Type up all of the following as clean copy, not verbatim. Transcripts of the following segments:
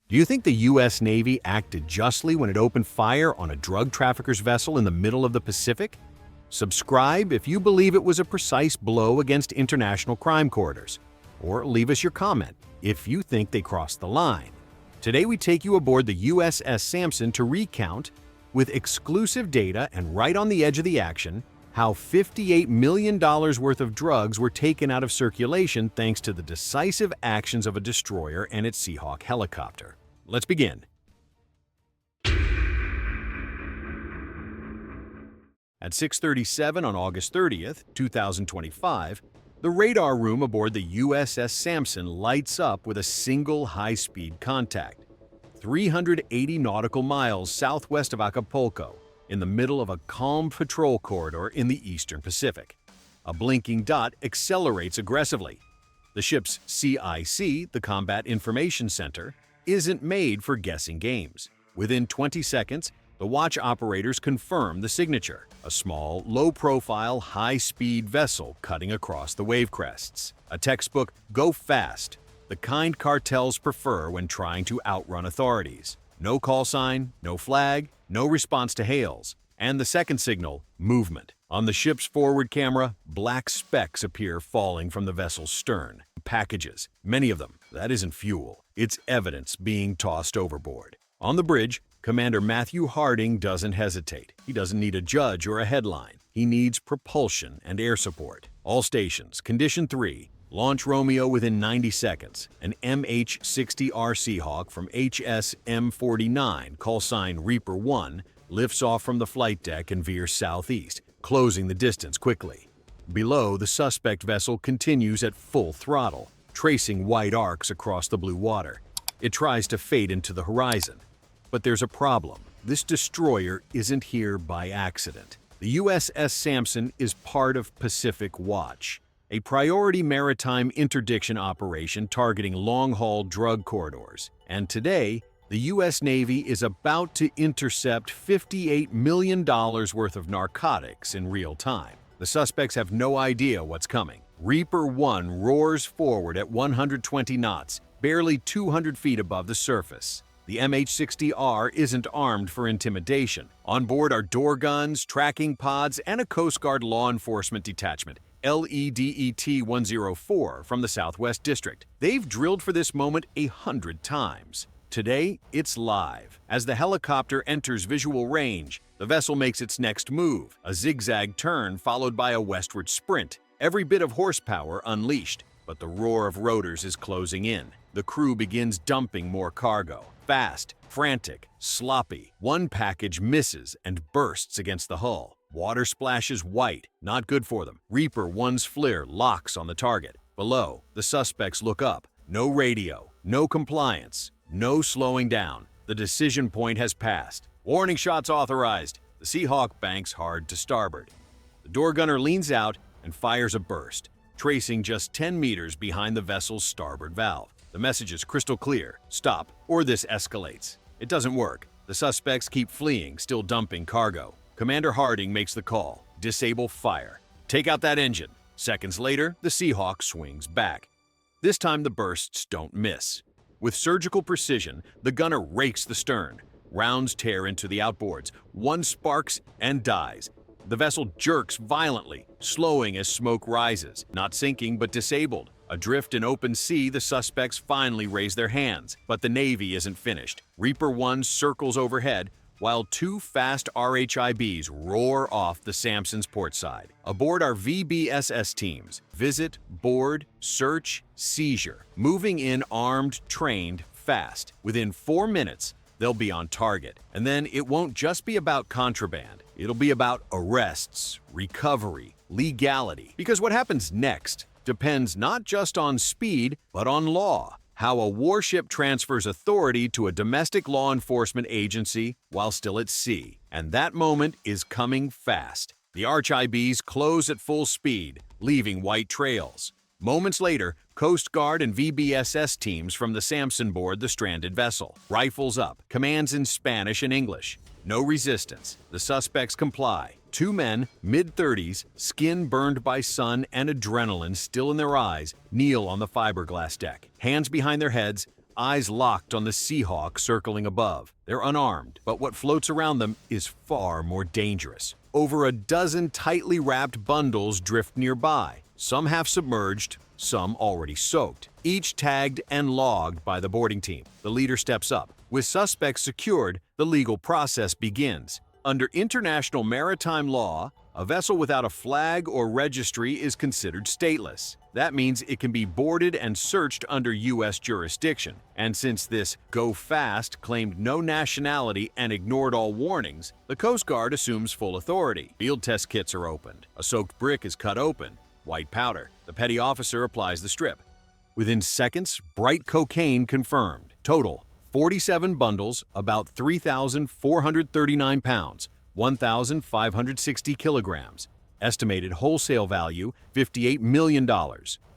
Do you think the U.S. Navy acted justly when it opened fire on a drug trafficker's vessel in the middle of the Pacific? Subscribe if you believe it was a precise blow against international crime corridors, or leave us your comment if you think they crossed the line. Today we take you aboard the USS Samson to recount, with exclusive data and right on the edge of the action, how $58 million worth of drugs were taken out of circulation thanks to the decisive actions of a destroyer and its Seahawk helicopter. Let's begin. At 6:37 on August 30th, 2025, the radar room aboard the USS Samson lights up with a single high-speed contact, 380 nautical miles southwest of Acapulco, in the middle of a calm patrol corridor in the eastern Pacific. A blinking dot accelerates aggressively. The ship's CIC, the Combat Information Center, isn't made for guessing games. Within 20 seconds, the watch operators confirm the signature, a small, low-profile, high-speed vessel cutting across the wave crests. A textbook go fast, the kind cartels prefer when trying to outrun authorities. No call sign, no flag, no response to hails. And the second signal, movement. On the ship's forward camera, black specks appear falling from the vessel's stern. Packages, many of them. That isn't fuel. It's evidence being tossed overboard. On the bridge, Commander Matthew Harding doesn't hesitate. He doesn't need a judge or a headline. He needs propulsion and air support. All stations, Condition 3. Launch Romeo within 90 seconds. An MH-60R Seahawk from HS M49, call sign Reaper 1, lifts off from the flight deck and veers southeast, closing the distance quickly. Below, the suspect vessel continues at full throttle, tracing white arcs across the blue water. It tries to fade into the horizon. But there's a problem. This destroyer isn't here by accident. The USS Samson is part of Pacific Watch, a priority maritime interdiction operation targeting long-haul drug corridors. And today, the U.S. Navy is about to intercept $58 million worth of narcotics in real time. The suspects have no idea what's coming. Reaper 1 roars forward at 120 knots, barely 200 feet above the surface. The MH-60R isn't armed for intimidation. On board are door guns, tracking pods, and a Coast Guard law enforcement detachment, LEDET 104 from the Southwest District. They've drilled for this moment 100 times. Today, it's live. As the helicopter enters visual range, the vessel makes its next move, a zigzag turn followed by a westward sprint. Every bit of horsepower unleashed, but the roar of rotors is closing in. The crew begins dumping more cargo. Fast, frantic, sloppy. One package misses and bursts against the hull. Water splashes white, not good for them. Reaper 1's FLIR locks on the target. Below, the suspects look up. No radio, no compliance, no slowing down. The decision point has passed. Warning shots authorized. The Seahawk banks hard to starboard. The door gunner leans out and fires a burst, tracing just 10 meters behind the vessel's starboard valve. The message is crystal clear: stop, or this escalates. It doesn't work. The suspects keep fleeing, still dumping cargo. Commander Harding makes the call: disable fire. Take out that engine. Seconds later, the Seahawk swings back. This time the bursts don't miss. With surgical precision, the gunner rakes the stern. Rounds tear into the outboards. One sparks and dies. The vessel jerks violently, slowing as smoke rises. Not sinking, but disabled. Adrift in open sea, the suspects finally raise their hands. But the Navy isn't finished. Reaper 1 circles overhead, while two fast RHIBs roar off the Samson's port side. Aboard are VBSS teams: visit, board, search, seizure. Moving in armed, trained, fast. Within 4 minutes, they'll be on target. And then it won't just be about contraband. It'll be about arrests, recovery, legality. Because what happens next depends not just on speed, but on law. How a warship transfers authority to a domestic law enforcement agency while still at sea. And that moment is coming fast. The RHIBs close at full speed, leaving white trails. Moments later, Coast Guard and VBSS teams from the Samson board the stranded vessel. Rifles up, commands in Spanish and English. No resistance. The suspects comply. Two men, mid-30s, skin burned by sun and adrenaline still in their eyes, kneel on the fiberglass deck. Hands behind their heads, eyes locked on the Seahawk circling above. They're unarmed, but what floats around them is far more dangerous. Over a dozen tightly wrapped bundles drift nearby, some half submerged, some already soaked, each tagged and logged by the boarding team. The leader steps up. With suspects secured, the legal process begins. Under international maritime law, a vessel without a flag or registry is considered stateless. That means it can be boarded and searched under U.S. jurisdiction. And since this "go fast" claimed no nationality and ignored all warnings, the Coast Guard assumes full authority. Field test kits are opened. A soaked brick is cut open. White powder. The petty officer applies the strip. Within seconds, bright cocaine confirmed. Total, 47 bundles, about 3,439 pounds, 1,560 kilograms. Estimated wholesale value, $58 million.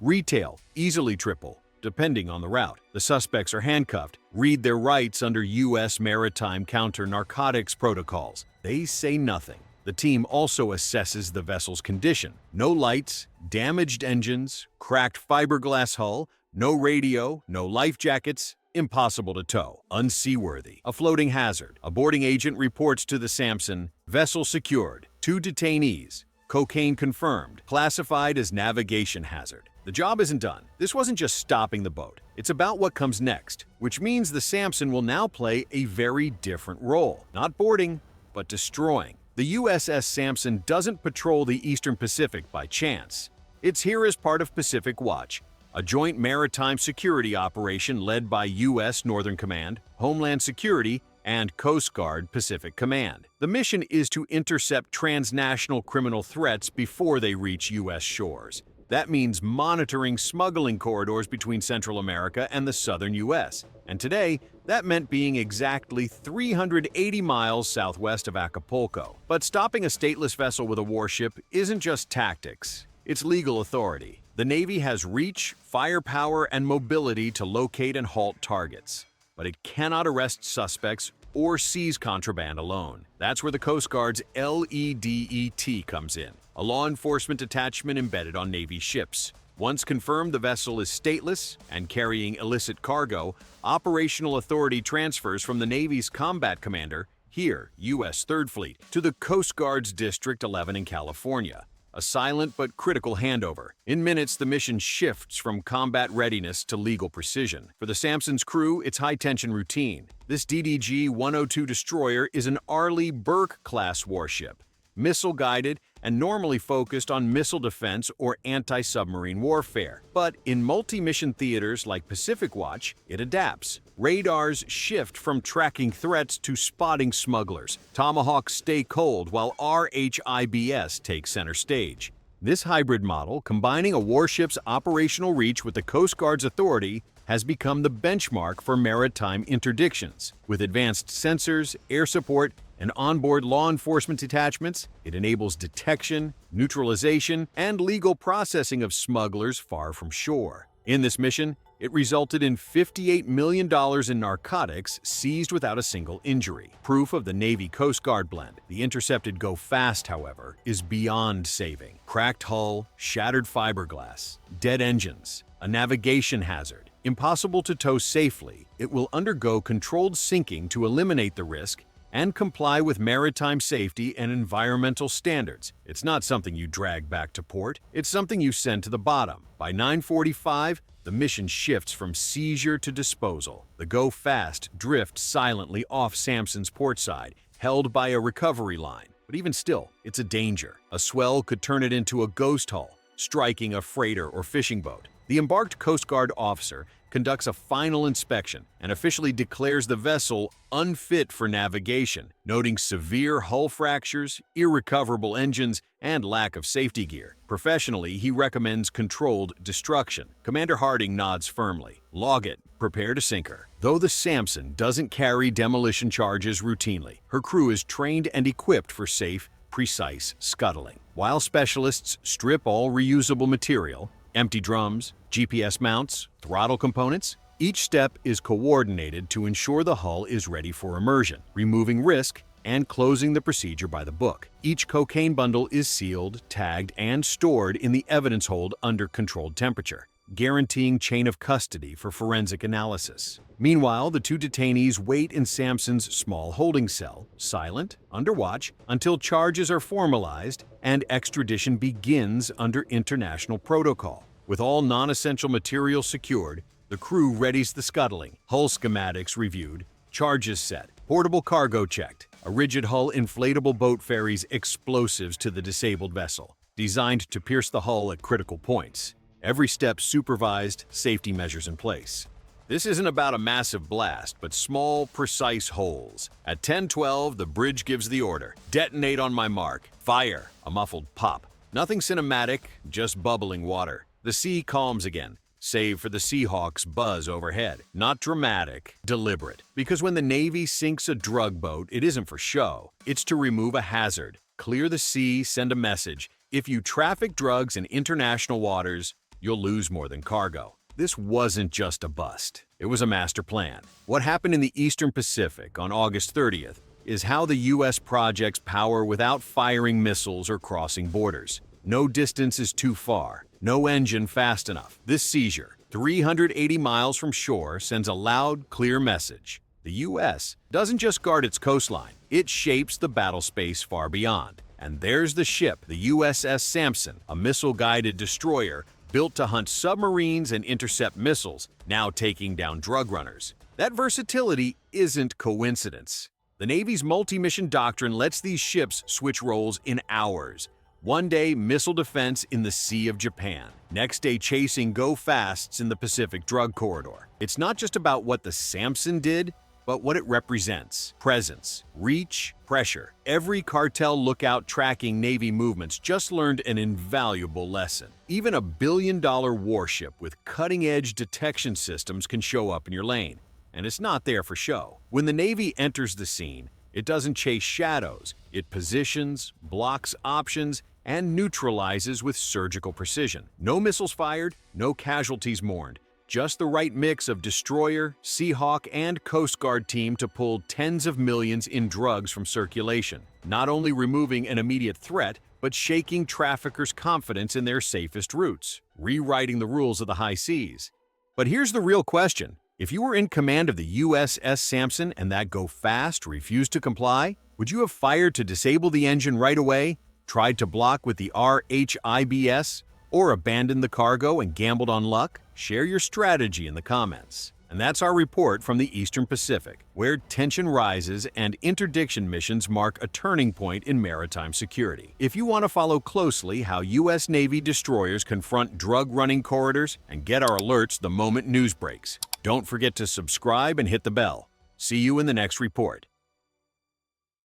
Retail, easily triple, depending on the route. The suspects are handcuffed. Read their rights under U.S. maritime counter-narcotics protocols. They say nothing. The team also assesses the vessel's condition. No lights, damaged engines, cracked fiberglass hull, no radio, no life jackets, impossible to tow, unseaworthy, a floating hazard. A boarding agent reports to the Samson, vessel secured, 2 detainees, cocaine confirmed, classified as navigation hazard. The job isn't done. This wasn't just stopping the boat. It's about what comes next, which means the Samson will now play a very different role. Not boarding, but destroying. The USS Samson doesn't patrol the Eastern Pacific by chance. It's here as part of Pacific Watch, a joint maritime security operation led by U.S. Northern Command, Homeland Security, and Coast Guard Pacific Command. The mission is to intercept transnational criminal threats before they reach U.S. shores. That means monitoring smuggling corridors between Central America and the southern U.S. And today, that meant being exactly 380 miles southwest of Acapulco. But stopping a stateless vessel with a warship isn't just tactics, it's legal authority. The Navy has reach, firepower, and mobility to locate and halt targets. But it cannot arrest suspects or seize contraband alone. That's where the Coast Guard's LEDET comes in, a law enforcement detachment embedded on Navy ships. Once confirmed the vessel is stateless and carrying illicit cargo, operational authority transfers from the Navy's combat commander, here, U.S. 3rd Fleet, to the Coast Guard's District 11 in California. A silent but critical handover. In minutes, the mission shifts from combat readiness to legal precision. For the Samson's crew, it's high-tension routine. This DDG-102 destroyer is an Arleigh Burke-class warship, missile-guided and normally focused on missile defense or anti-submarine warfare. But in multi-mission theaters like Pacific Watch, it adapts. Radars shift from tracking threats to spotting smugglers. Tomahawks stay cold while RHIBS takes center stage. This hybrid model, combining a warship's operational reach with the Coast Guard's authority, has become the benchmark for maritime interdictions. With advanced sensors, air support, and onboard law enforcement detachments, it enables detection, neutralization, and legal processing of smugglers far from shore. In this mission, it resulted in $58 million in narcotics seized without a single injury. Proof of the Navy-Coast Guard blend. The intercepted Go Fast, however, is beyond saving. Cracked hull, shattered fiberglass, dead engines, a navigation hazard. Impossible to tow safely, it will undergo controlled sinking to eliminate the risk and comply with maritime safety and environmental standards. It's not something you drag back to port, it's something you send to the bottom. By 9:45, the mission shifts from seizure to disposal. The Go Fast drifts silently off Samson's port side, held by a recovery line. But even still, it's a danger. A swell could turn it into a ghost hull, striking a freighter or fishing boat. The embarked Coast Guard officer conducts a final inspection and officially declares the vessel unfit for navigation, noting severe hull fractures, irrecoverable engines, and lack of safety gear. Professionally, he recommends controlled destruction. Commander Harding nods firmly. Log it. Prepare to sink her. Though the Samson doesn't carry demolition charges routinely, her crew is trained and equipped for safe, precise scuttling. While specialists strip all reusable material, empty drums, GPS mounts, throttle components, each step is coordinated to ensure the hull is ready for immersion, removing risk and closing the procedure by the book. Each cocaine bundle is sealed, tagged, and stored in the evidence hold under controlled temperature. guaranteeing chain of custody for forensic analysis. Meanwhile, the two detainees wait in Samson's small holding cell, silent, under watch, until charges are formalized and extradition begins under international protocol. With all non-essential materials secured, the crew readies the scuttling, hull schematics reviewed, charges set, portable cargo checked. A rigid hull inflatable boat ferries explosives to the disabled vessel, designed to pierce the hull at critical points. Every step supervised, safety measures in place. This isn't about a massive blast, but small, precise holes. At 10:12, the bridge gives the order. Detonate on my mark. Fire. A muffled pop. Nothing cinematic, just bubbling water. The sea calms again, save for the Seahawk's buzz overhead. Not dramatic, deliberate. Because when the Navy sinks a drug boat, it isn't for show. It's to remove a hazard, clear the sea, send a message. If you traffic drugs in international waters, you'll lose more than cargo. This wasn't just a bust. It was a master plan. What happened in the Eastern Pacific on August 30th is how the U.S. projects power without firing missiles or crossing borders. No distance is too far, no engine fast enough. This seizure, 380 miles from shore, sends a loud, clear message. The U.S. doesn't just guard its coastline, it shapes the battle space far beyond. And there's the ship, the USS Samson, a missile-guided destroyer built to hunt submarines and intercept missiles, now taking down drug runners. That versatility isn't coincidence. The Navy's multi-mission doctrine lets these ships switch roles in hours. One day, missile defense in the Sea of Japan. Next day, chasing go-fasts in the Pacific drug corridor. It's not just about what the Samson did, but what it represents. Presence, reach, pressure. Every cartel lookout tracking Navy movements just learned an invaluable lesson. Even a billion-dollar warship with cutting-edge detection systems can show up in your lane, and it's not there for show. When the Navy enters the scene, it doesn't chase shadows. It positions, blocks options, and neutralizes with surgical precision. No missiles fired, no casualties mourned. Just the right mix of destroyer, Seahawk, and Coast Guard team to pull tens of millions in drugs from circulation, not only removing an immediate threat, but shaking traffickers' confidence in their safest routes, rewriting the rules of the high seas. But here's the real question. If you were in command of the USS Samson and that go-fast refused to comply, would you have fired to disable the engine right away, tried to block with the RHIBS, or abandoned the cargo and gambled on luck? Share your strategy in the comments. And that's our report from the Eastern Pacific, where tension rises and interdiction missions mark a turning point in maritime security. If you want to follow closely how U.S. Navy destroyers confront drug-running corridors and get our alerts the moment news breaks, don't forget to subscribe and hit the bell. See you in the next report.